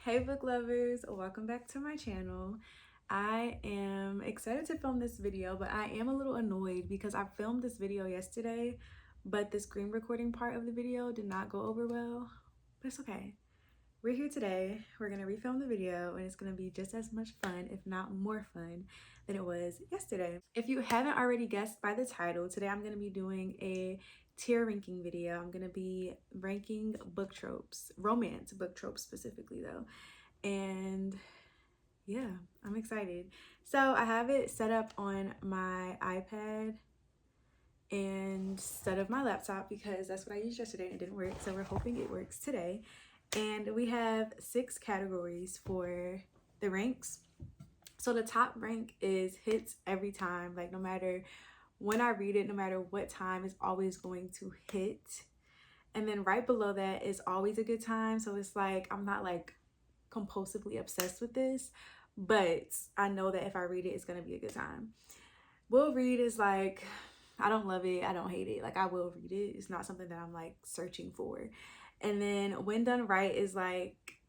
Hey book lovers, welcome back to my channel. I am excited to film this video, but I am a little annoyed because I filmed this video yesterday, but the screen recording part of the video did not go over well, but it's okay. We're here today, we're gonna refilm the video, and it's gonna be just as much fun, if not more fun, than it was yesterday. If you haven't already guessed by the title, today I'm gonna be doing a tier ranking video. I'm gonna be ranking book tropes, romance book tropes specifically though. And yeah, I'm excited. So I have it set up on my iPad instead of my laptop because that's what I used yesterday and it didn't work. So we're hoping it works today. And we have 6 categories for the ranks. So the top rank is hits every time, like no matter when I read it, no matter what time, it's always going to hit. And then right below that is always a good time. So it's like I'm not like compulsively obsessed with this, but I know that if I read it, it's gonna be a good time. Will read is like, I don't love it, I don't hate it, like I will read it. It's not something that I'm like searching for. And then when done right is like,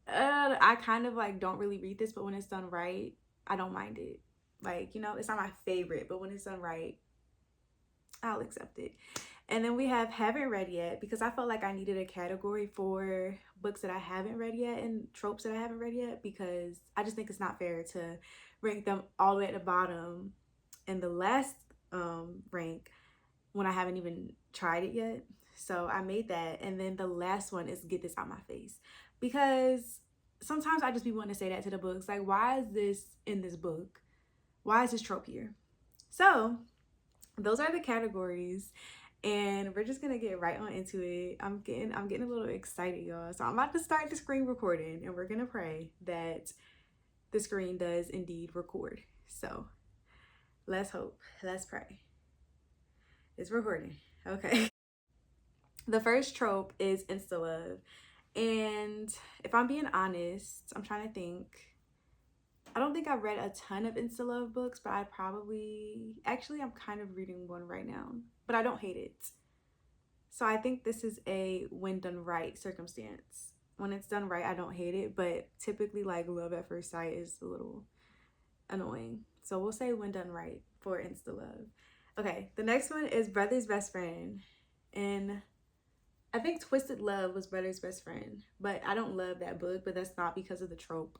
I kind of like don't really read this, but when it's done right, I don't mind it. Like, you know, it's not my favorite, but when it's done right, I'll accept it. And then we have haven't read yet, because I felt like I needed a category for books that I haven't read yet and tropes that I haven't read yet, because I just think it's not fair to rank them all the way at the bottom in the last rank when I haven't even tried it yet. So I made that. And then the last one is get this out my face, because sometimes I just be wanting to say that to the books, like, why is this in this book? Why is this trope here? So those are the categories, and we're just gonna get right on into it. I'm getting a little excited, y'all. So I'm about to start the screen recording, and we're gonna pray that the screen does indeed record. So let's hope, let's pray. It's recording. Okay. The first trope is insta love, and if I'm being honest, I'm trying to think. I don't think I've read a ton of insta love books, but I probably, actually I'm kind of reading one right now, but I don't hate it. So I think this is a when done right circumstance. When it's done right, I don't hate it, but typically like love at first sight is a little annoying. So we'll say when done right for insta love. Okay, the next one is Brother's Best Friend. And I think Twisted Love was Brother's Best Friend, but I don't love that book, but that's not because of the trope.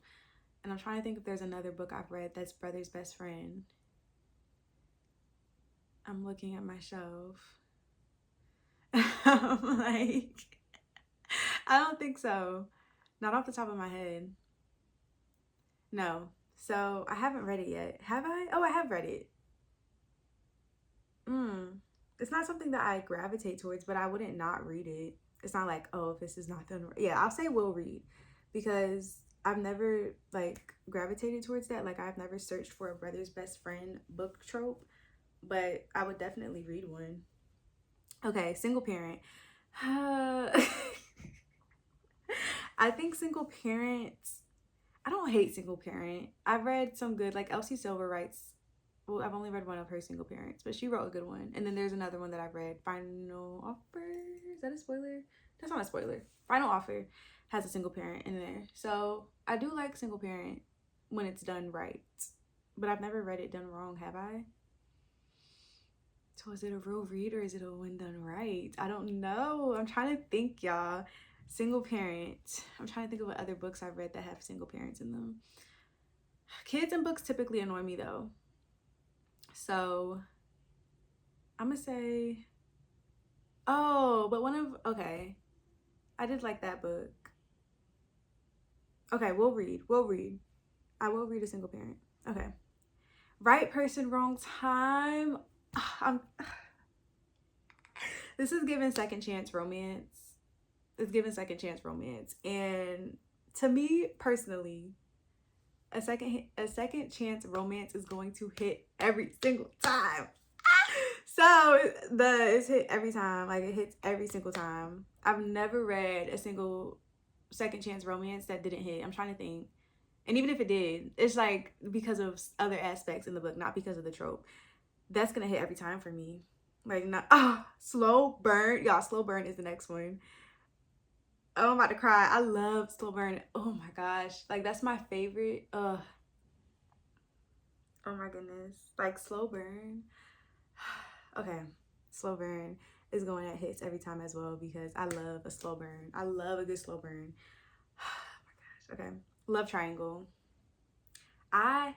And I'm trying to think if there's another book I've read that's Brother's Best Friend. I'm looking at my shelf. I'm like, I don't think so. Not off the top of my head. No. So I haven't read it yet. Have I? Oh, I have read it. It's not something that I gravitate towards, but I wouldn't not read it. It's not like, oh, if this is not done right. Yeah, I'll say will read, because I've never like gravitated towards that. Like I've never searched for a Brother's Best Friend book trope, but I would definitely read one. Okay, single parent. I think single parents, I don't hate single parent. I've read some good, like Elsie Silver writes, well, I've only read one of her single parents, but she wrote a good one. And then there's another one that I've read, Final Offer. Is that a spoiler? That's not a spoiler. Final Offer has a single parent in there. So I do like single parent when it's done right, but I've never read it done wrong, have I? So is it a real read or is it a when done right? I don't know. I'm trying to think, y'all. Single parent. I'm trying to think of what other books I've read that have single parents in them. Kids and books typically annoy me though. So I'm gonna say, oh, but okay. I did like that book. Okay, we'll read. I will read a single parent. Okay. Right person, wrong time. This is given second chance romance. It's given second chance romance. And to me personally, a second chance romance is going to hit every single time. So it's hit every time. Like it hits every single time. I've never read a single second chance romance that didn't hit. I'm trying to think. And even if it did, it's like because of other aspects in the book, not because of the trope. That's gonna hit every time for me. Like, not slow burn. Y'all, slow burn is the next one. Oh, I'm about to cry. I love slow burn. Oh my gosh. Like, that's my favorite. Oh my goodness. Like, slow burn. Okay. Slow burn is going at hits every time as well because I love a slow burn. I love a good slow burn. Oh my gosh. Okay. Love triangle. I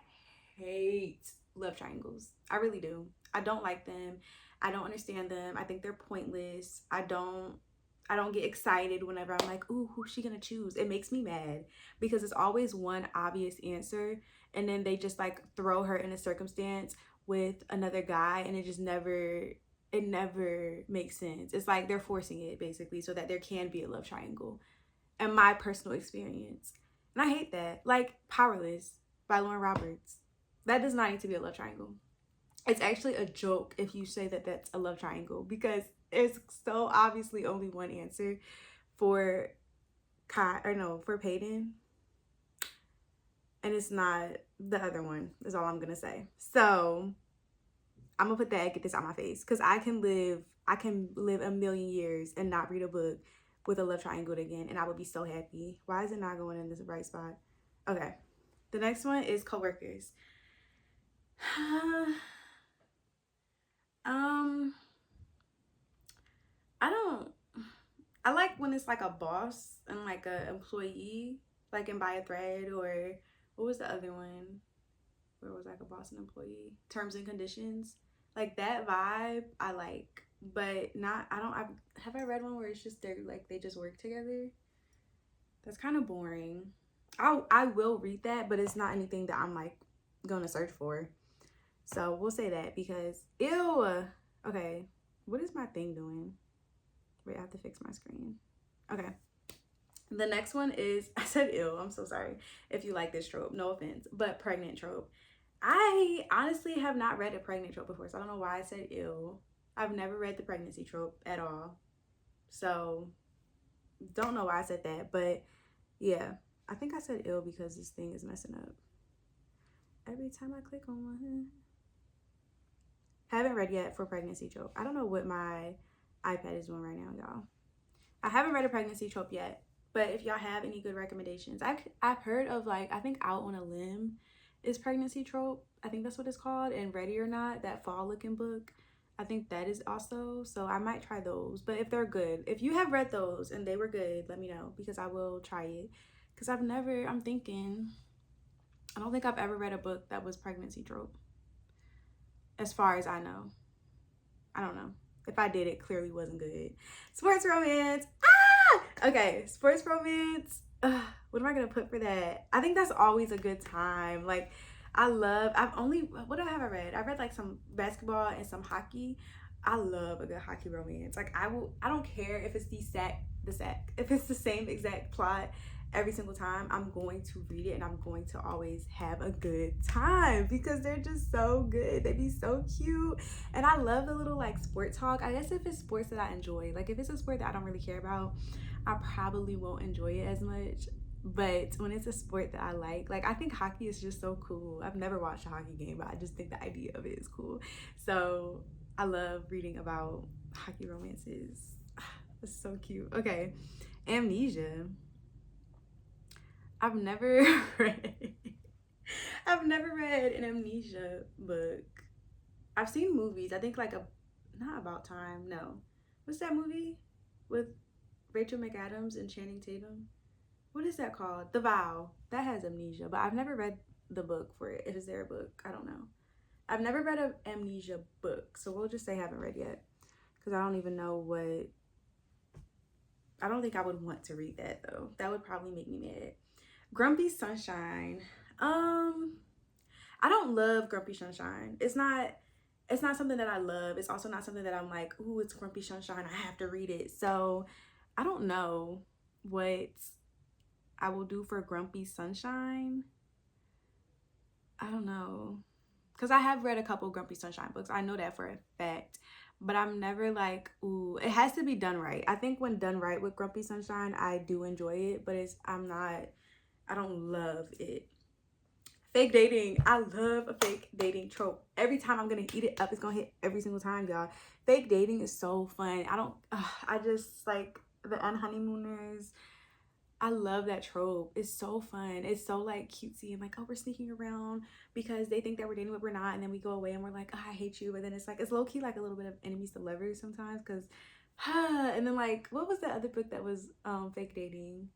hate love triangles. I really do. I don't like them. I don't understand them. I think they're pointless. I don't get excited whenever I'm like, ooh, who's she gonna choose? It makes me mad because it's always one obvious answer and then they just like throw her in a circumstance with another guy and it never makes sense. It's like they're forcing it basically so that there can be a love triangle. And my personal experience. And I hate that. Like Powerless by Lauren Roberts. That does not need to be a love triangle. It's actually a joke if you say that that's a love triangle because it's so obviously only one answer for for Peyton, and it's not the other one is all I'm gonna say. So I'm gonna get this out my face because I can live a million years and not read a book with a love triangle again and I would be so happy. Why is it not going in this bright spot? Okay, the next one is coworkers. um I don't. I like when it's like a boss and like a employee, like in Buy a Thread or what was the other one? Where it was like a boss and employee. Terms and Conditions. Like that vibe I like. But not I don't have I read one where it's just they just work together? That's kind of boring. I will read that, but it's not anything that I'm like gonna search for. So we'll say that because ew. Okay. What is my thing doing? Wait, I have to fix my screen. Okay. The next one is, I said ill. I'm so sorry if you like this trope. No offense. But pregnant trope. I honestly have not read a pregnant trope before, so I don't know why I said ill. I've never read the pregnancy trope at all. So, don't know why I said that. But, yeah. I think I said ill because this thing is messing up. Every time I click on one. Haven't read yet for pregnancy trope. I don't know what my iPad is doing right now, y'all. I haven't read a pregnancy trope yet, but if y'all have any good recommendations, I've heard of like I think Out on a Limb is pregnancy trope. I think that's what it's called. And Ready or Not, that fall looking book, I think that is also. So I might try those. But if they're good, if you have read those and they were good, let me know because I will try it. Because I don't think I've ever read a book that was pregnancy trope. As far as I know. I don't know. If I did, it clearly wasn't good. Sports romance. Okay, sports romance. What am I gonna put for that? I think that's always a good time. Like, what have I read? I read like some basketball and some hockey. I love a good hockey romance. Like, I don't care if it's if it's the same exact plot every single time. I'm going to read it and I'm going to always have a good time because they're just so good. They be so cute. And I love the little like sport talk. I guess if it's sports that I enjoy, like if it's a sport that I don't really care about, I probably won't enjoy it as much. But when it's a sport that I like I think hockey is just so cool. I've never watched a hockey game, but I just think the idea of it is cool. So I love reading about hockey romances. It's so cute. Okay, Amnesia. I've never read an Amnesia book. I've seen movies. I think not About Time. No, what's that movie with Rachel McAdams and Channing Tatum? What is that called? The Vow. That has Amnesia, but I've never read the book for it. Is there a book? I don't know. I've never read an Amnesia book, so we'll just say haven't read yet because I don't even know what. I don't think I would want to read that though. That would probably make me mad. Grumpy Sunshine. I don't love Grumpy Sunshine. It's not something that I love. It's also not something that I'm like, ooh, it's Grumpy Sunshine, I have to read it. So I don't know what I will do for Grumpy Sunshine. I don't know. Because I have read a couple Grumpy Sunshine books. I know that for a fact. But I'm never like, ooh, it has to be done right. I think when done right with Grumpy Sunshine, I do enjoy it. But I don't love it. Fake dating. I love a fake dating trope. Every time I'm going to eat it up, it's going to hit every single time, y'all. Fake dating is so fun. I just like the unhoneymooners. I love that trope. It's so fun. It's so like cutesy and like, oh, we're sneaking around because they think that we're dating but we're not, and then we go away and we're like, oh, I hate you. But then it's like it's low key like a little bit of enemies to lovers sometimes because and then like what was that other book that was fake dating?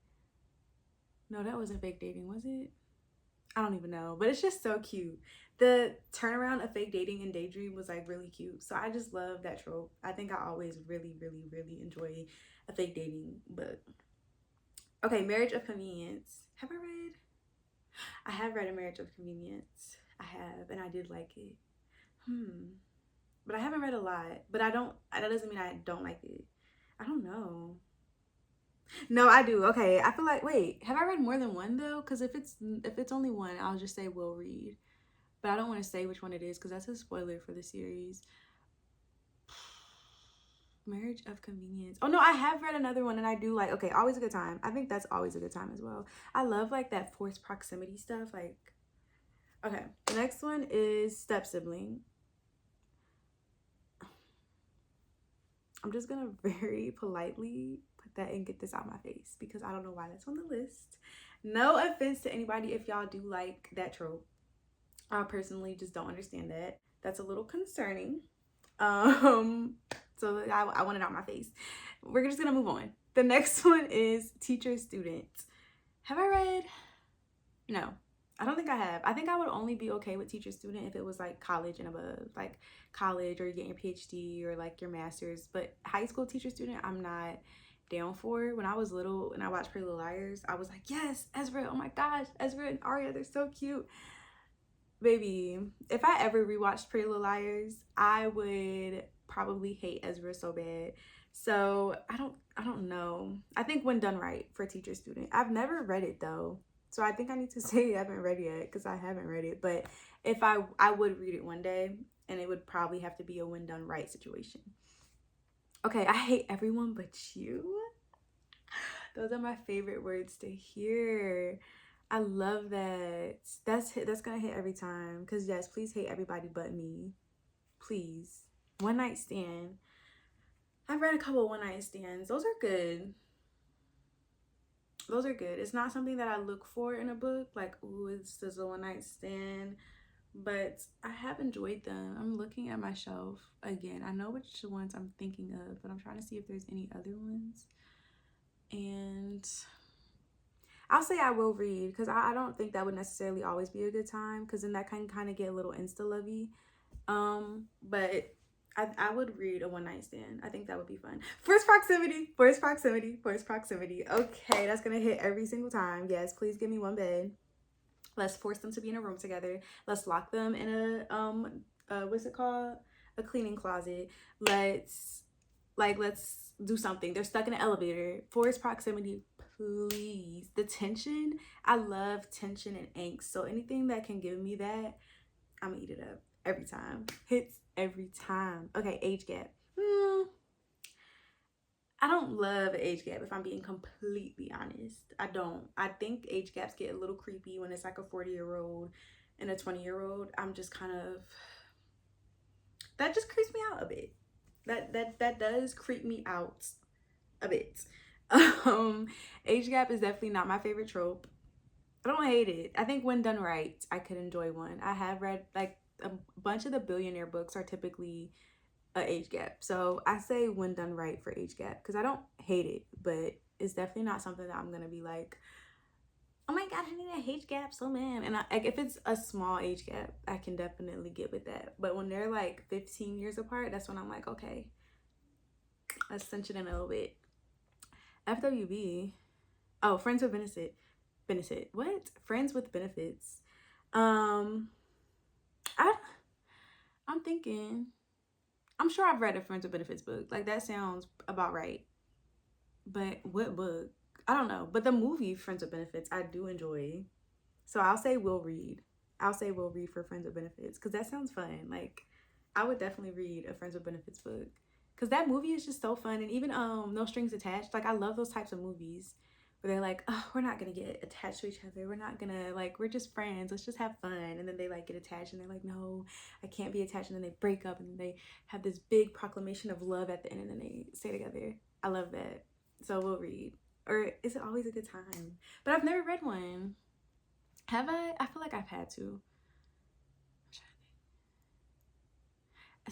No, that wasn't fake dating, was it? I don't even know, but it's just so cute. The turnaround of fake dating and daydream was like really cute. So I just love that trope. I think I always really, really, really enjoy a fake dating book. Okay, Marriage of Convenience. Have I read? I have read A Marriage of Convenience. I have, and I did like it. But I haven't read a lot. But I don't, that doesn't mean I don't like it. I don't know. No, I do. Okay, I feel like, wait, have I read more than one though? Because if it's only one, I'll just say will read. But I don't want to say which one it is because that's a spoiler for the series. Marriage of Convenience. Oh no, I have read another one and I do like, okay, Always a Good Time. I think that's always a good time as well. I love like that forced proximity stuff. Like, okay, the next one is Step Sibling. I'm just gonna very politely put that and get this out my face because I don't know why that's on the list. No offense to anybody if y'all do like that trope. I personally just don't understand that. That's a little concerning. So I want it out my face. We're just gonna move on. The next one is Teacher Student. Have I read? No, I don't think I have. I think I would only be okay with Teacher Student if it was like college and above, like college or you're getting your PhD or like your master's. But high school Teacher Student, I'm not down for. When I was little and I watched Pretty Little Liars, I was like, yes, Ezra. Oh my gosh, Ezra and Arya, they're so cute. Baby, if I ever rewatched Pretty Little Liars, I would probably hate Ezra so bad. So I don't know. I think When Done Right for Teacher Student. I've never read it though. So I think I need to say I haven't read it yet because I haven't read it. But if I would read it one day, and it would probably have to be a When Done Right situation. Okay, I hate everyone but you. Those are my favorite words to hear. I love that. That's gonna hit every time. Cause yes, please hate everybody but me. Please. One Night Stand. I've read a couple of one night stands. Those are good. Those are good. It's not something that I look for in a book. Like, ooh, this is a one night stand. But I have enjoyed them. I'm looking at my shelf again. I know which ones I'm thinking of, but I'm trying to see if there's any other ones. And I'll say I will read because I don't think that would necessarily always be a good time because then that can kind of get a little insta-lovey. But I would read a one night stand. I think that would be fun. Forced proximity, forced proximity, forced proximity. Okay, that's gonna hit every single time. Yes, please give me one bed. Let's force them to be in a room together. Let's lock them in a what's it called? A cleaning closet. Let's do something. They're stuck in an elevator. Forced proximity, please. The tension, I love tension and angst. So anything that can give me that, I'm gonna eat it up every time. Hits every time. Okay, age gap. I don't love an age gap if I'm being completely honest. I don't. I think age gaps get a little creepy when it's like a 40-year-old and a 20-year-old. I'm just kind of, that just creeps me out a bit. That does creep me out a bit. Age gap is definitely not my favorite trope. I don't hate it. I think when done right, I could enjoy one. I have read like a bunch of the billionaire books are typically a age gap. So I say when done right for age gap because I don't hate it, but it's definitely not something that I'm gonna be like, oh my god, I need a age gap so man. And like if it's a small age gap, I can definitely get with that. But when they're like 15 years apart, that's when I'm like, okay, let's cinch it in a little bit. FWB. Oh, Friends with Benefit. What? Friends with Benefits. I'm thinking. I'm sure I've read a Friends with Benefits book. Like that sounds about right. But what book? I don't know. But the movie Friends with Benefits, I do enjoy. So I'll say we'll read. I'll say we'll read for Friends with Benefits because that sounds fun. Like I would definitely read a Friends with Benefits book because that movie is just so fun. And even No Strings Attached. Like I love those types of movies where they're like, oh, we're not gonna get attached to each other. We're not gonna like, we're just friends. Let's just have fun. And then they like get attached and they're like, no, I can't be attached. And then they break up and then they have this big proclamation of love at the end and then they stay together. I love that. So we'll read. Or is it always a good time? But I've never read one. Have I? I feel like I've had to.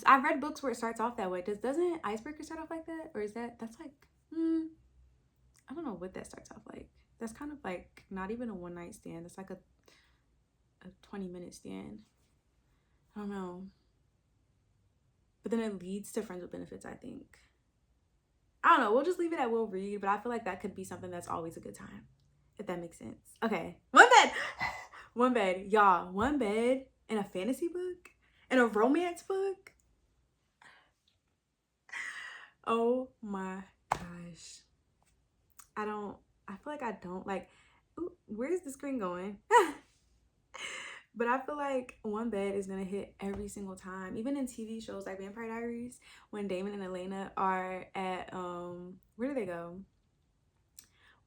I've read books where it starts off that way. Doesn't Icebreaker start off like that? Or is that's like, I don't know what that starts off like. That's kind of like not even a one night stand. It's like a 20-minute stand. I don't know. But then it leads to friends with benefits, I think. I don't know. We'll just leave it at we'll read. But I feel like that could be something that's always a good time. If that makes sense. Okay. One bed. One bed. Y'all. One bed in a fantasy book? In a romance book? Oh my gosh. I feel like I don't like, ooh, where's the screen going? But I feel like one bed is gonna hit every single time. Even in TV shows like Vampire Diaries, when Damon and Elena are at, where do they go?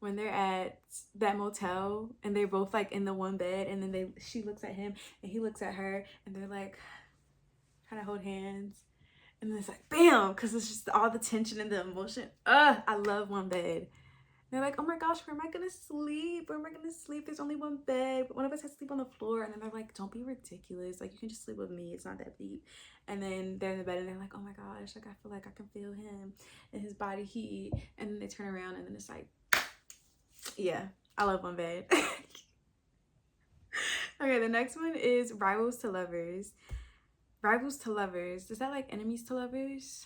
When they're at that motel and they're both like in the one bed, and then she looks at him and he looks at her, and they're like trying to hold hands. And then it's like, bam, because it's just all the tension and the emotion. I love one bed. They're like, oh my gosh, where am I gonna sleep? Where am I gonna sleep? There's only one bed. One of us has to sleep on the floor. And then they're like, don't be ridiculous. Like, you can just sleep with me. It's not that deep. And then they're in the bed and they're like, oh my gosh, like I feel like I can feel him and his body heat. And then they turn around and then it's like, yeah, I love one bed. Okay, the next one is Rivals to Lovers. Rivals to Lovers. Is that like enemies to lovers?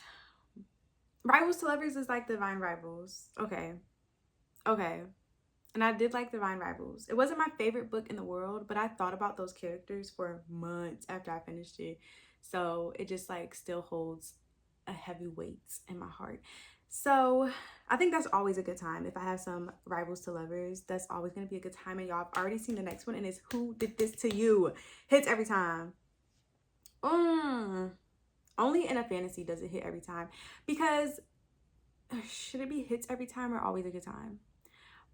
Rivals to Lovers is like Divine Rivals. Okay. And I did like Divine Rivals. It wasn't my favorite book in the world, but I thought about those characters for months after I finished it. So it just like still holds a heavy weight in my heart. So I think that's always a good time. If I have some Rivals to Lovers, that's always going to be a good time. And y'all have already seen the next one, and it's Who Did This To You? Hits every time. Only in a fantasy does it hit every time. Because should it be hits every time or always a good time?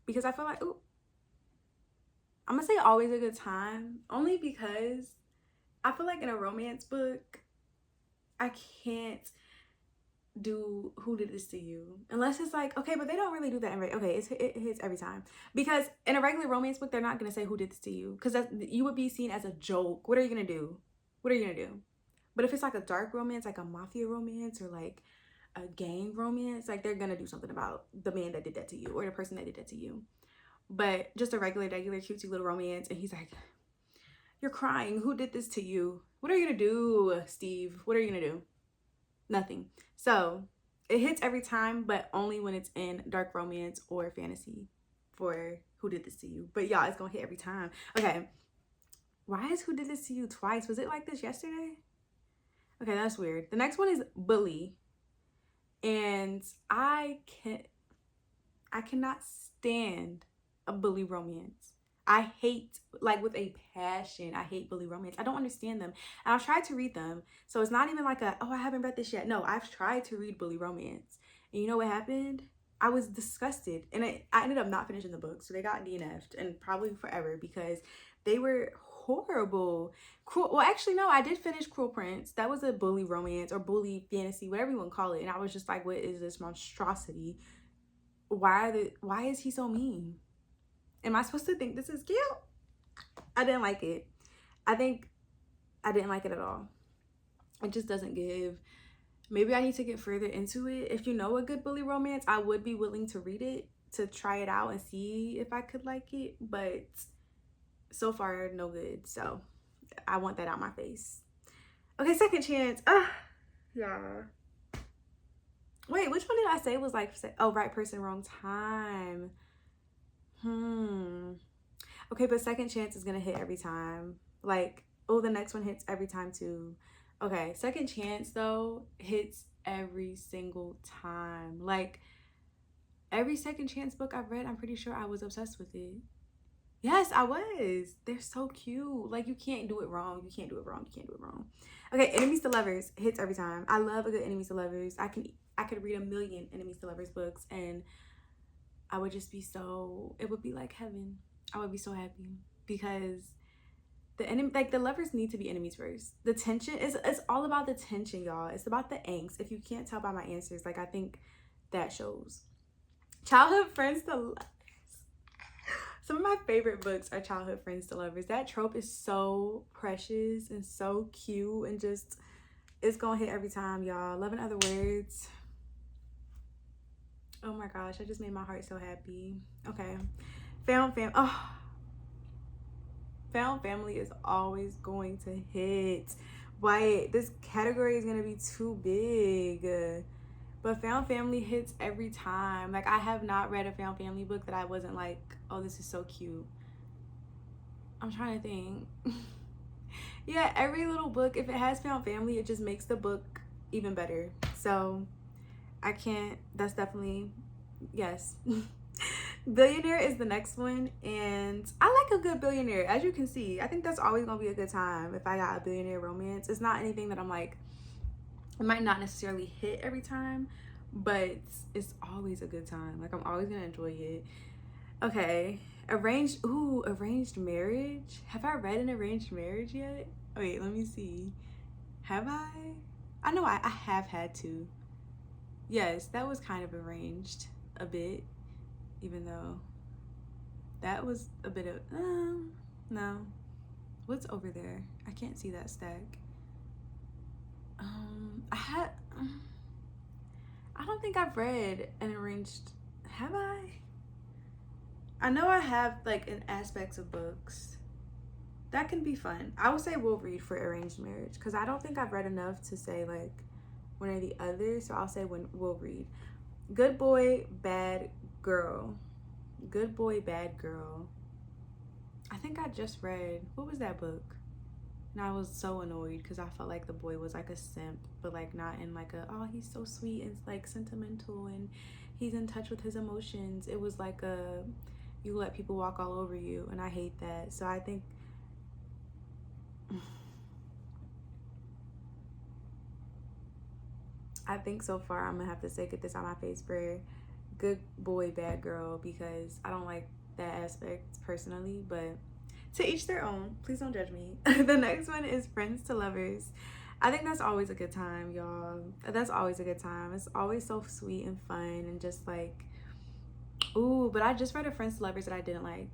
Because I feel like, I'm going to say always a good time. Only because I feel like in a romance book, I can't do Who Did This To You? Unless it's like, okay, but they don't really do that. It hits every time. Because in a regular romance book, they're not going to say Who Did This To You? Because you would be seen as a joke. What are you going to do? But if it's like a dark romance, like a mafia romance or like a gang romance, like they're gonna do something about the man that did that to you or the person that did that to you. But just a regular cutesy little romance, and he's like, you're crying, who did this to you? What are you gonna do, Steve? What are you gonna do? Nothing. So it hits every time, but only when it's in dark romance or fantasy for Who Did This To You. But y'all, it's gonna hit every time. Okay, why is Who Did This To You twice? Was it like this yesterday? Okay, that's weird. The next one is Bully. And I cannot stand a bully romance. I hate, like with a passion, I hate bully romance. I don't understand them. And I've tried to read them. So it's not even like I haven't read this yet. No, I've tried to read bully romance. And you know what happened? I was disgusted. And I ended up not finishing the book. So they got DNF'd and probably forever because they were horrible. Cruel. Well, actually, no, I did finish Cruel Prince. That was a bully romance or bully fantasy, whatever you want to call it. And I was just like, what is this monstrosity? Why is he so mean? Am I supposed to think this is cute? I didn't like it. I think I didn't like it at all. It just doesn't give. Maybe I need to get further into it. If you know a good bully romance, I would be willing to read it, to try it out and see if I could like it. But so far, no good. So I want that out my face. Okay, Second Chance. Yeah. Wait, which one did I say was like, right person, wrong time? Okay, but Second Chance is gonna hit every time. Like, the next one hits every time too. Okay, Second Chance though hits every single time. Like, every Second Chance book I've read, I'm pretty sure I was obsessed with it. Yes, I was. They're so cute. Like, you can't do it wrong. Okay, Enemies to Lovers hits every time. I love a good Enemies to Lovers. I could read 1,000,000 Enemies to Lovers books and I would just be it would be like heaven. I would be so happy because the lovers need to be enemies first. The tension it's all about the tension, y'all. It's about the angst. If you can't tell by my answers, like, I think that shows. Childhood friends to lovers. Some of my favorite books are childhood friends to lovers. That trope is so precious and so cute and just, it's gonna hit every time, y'all. Love in Other Words. Oh my gosh, I just made my heart so happy. Okay. Found family is always going to hit. Why this category is gonna be too big. But found family hits every time. Like, I have not read a found family book that I wasn't like, oh, this is so cute. I'm trying to think. Yeah, every little book, if it has found family, it just makes the book even better. So I can't, that's definitely, yes. Billionaire is the next one, and I like a good billionaire. As you can see, I think that's always gonna be a good time if I got a billionaire romance. It's not anything that I'm like, it might not necessarily hit every time, but it's always a good time. Like, I'm always gonna enjoy it. Okay, arranged marriage. Have I read an arranged marriage yet? Wait, let me see. Have I? I know I have had to. Yes, that was kind of arranged a bit, even though that was a bit of, no. What's over there? I can't see that stack. I don't think I've read an arranged, have I? I know I have, like, in aspects of books. That can be fun. I would say we'll read for arranged marriage, because I don't think I've read enough to say, like, one or the other, so I'll say we'll read. Good Boy, Bad Girl. Good Boy, Bad Girl. I think I just read, what was that book? And I was so annoyed because I felt like the boy was like a simp, but like not in like a, oh, he's so sweet and like sentimental and he's in touch with his emotions. It was like a, you let people walk all over you, and I hate that. So I think so far I'm gonna have to say get this out my face for Good Boy, Bad Girl, because I don't like that aspect personally, but to each their own. Please don't judge me. The next one is Friends to Lovers. I think that's always a good time, y'all. That's always a good time. It's always so sweet and fun and just like, ooh, but I just read a Friends to Lovers that I didn't like.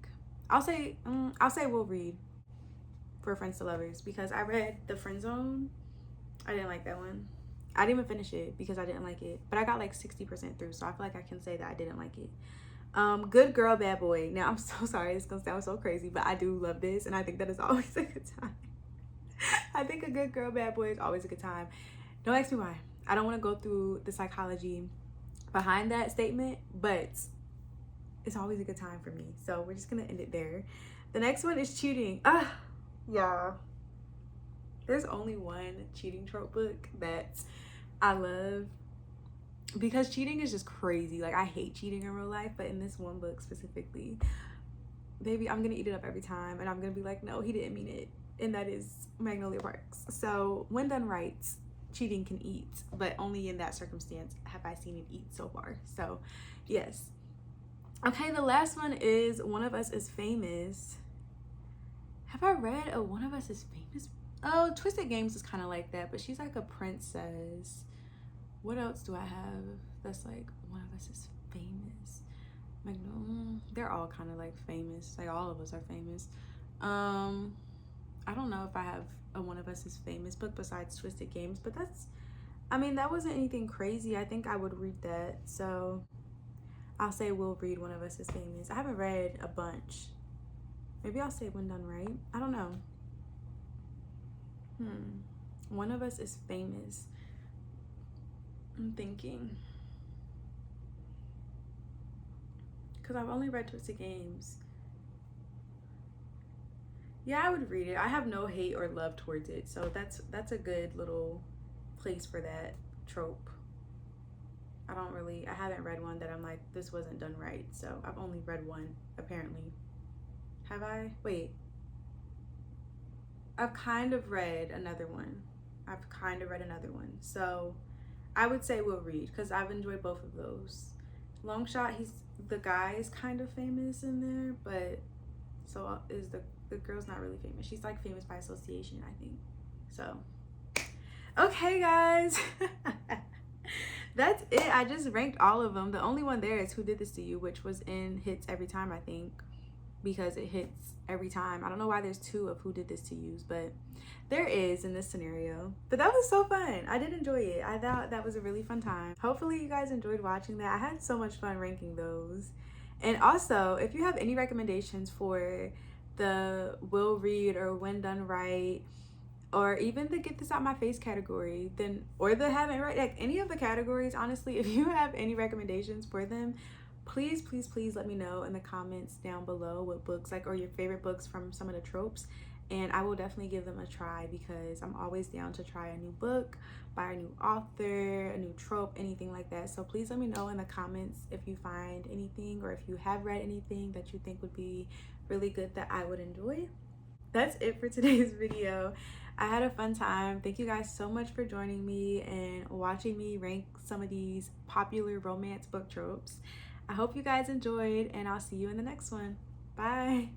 I'll say we'll read for Friends to Lovers, because I read The Friend Zone. I didn't like that one. I didn't even finish it because I didn't like it, but I got like 60% through, so I feel like I can say that I didn't like it. Good Girl, Bad Boy. Now, I'm so sorry, it's gonna sound so crazy, but I do love this, and I think that is always a good time. I think a good girl, bad boy is always a good time. Don't ask me why. I don't want to go through the psychology behind that statement, but it's always a good time for me. So we're just gonna end it there. The next one is cheating. Yeah. There's only one cheating trope book that I love, because cheating is just crazy. Like, I hate cheating in real life, but in this one book specifically, baby, I'm gonna eat it up every time, and I'm gonna be like, no, he didn't mean it, and that is Magnolia Parks. So when done right, cheating can eat, but only in that circumstance have I seen it eat so far. So yes. Okay, the last one is One of Us is Famous. Have I read a One of Us is Famous? Oh, Twisted Games is kind of like that, but she's like a princess. What else do I have that's like One of Us is Famous? Like, no, they're all kind of like famous. Like, all of us are famous. I don't know if I have a One of Us is Famous book besides Twisted Games, but that's, I mean, that wasn't anything crazy. I think I would read that. So I'll say we'll read One of Us is Famous. I haven't read a bunch. Maybe I'll say When Done Right. I don't know. One of Us is Famous. I'm thinking, because I've only read Twisted Games. Yeah, I would read it. I have no hate or love towards it, so that's a good little place for that trope. I haven't read one that I'm like, this wasn't done right. So I've only read one, apparently. Have I? Wait. I've kind of read another one. So I would say we'll read, because I've enjoyed both of those. Long Shot, the guy is kind of famous in there, but so is the girl's not really famous. She's like famous by association, I think. So, okay guys. That's it. I just ranked all of them. The only one there is Who Did This to You, which was in Hits Every Time, I think, because it hits every time. I don't know why there's 2 of Who Did This to Yous, but there is in this scenario. But that was so fun. I did enjoy it. I thought that was a really fun time. Hopefully you guys enjoyed watching that. I had so much fun ranking those. And also, if you have any recommendations for the Will Read or When Done Right, or even the Get This Out My Face category, then, or the Haven't Read, like any of the categories, honestly, if you have any recommendations for them, please let me know in the comments down below what books, like, or your favorite books from some of the tropes, and I will definitely give them a try, because I'm always down to try a new book by a new author, a new trope, anything like that. So please let me know in the comments if you find anything, or if you have read anything that you think would be really good that I would enjoy. That's it for today's video. I had a fun time. Thank you guys so much for joining me and watching me rank some of these popular romance book tropes. I hope you guys enjoyed, and I'll see you in the next one. Bye.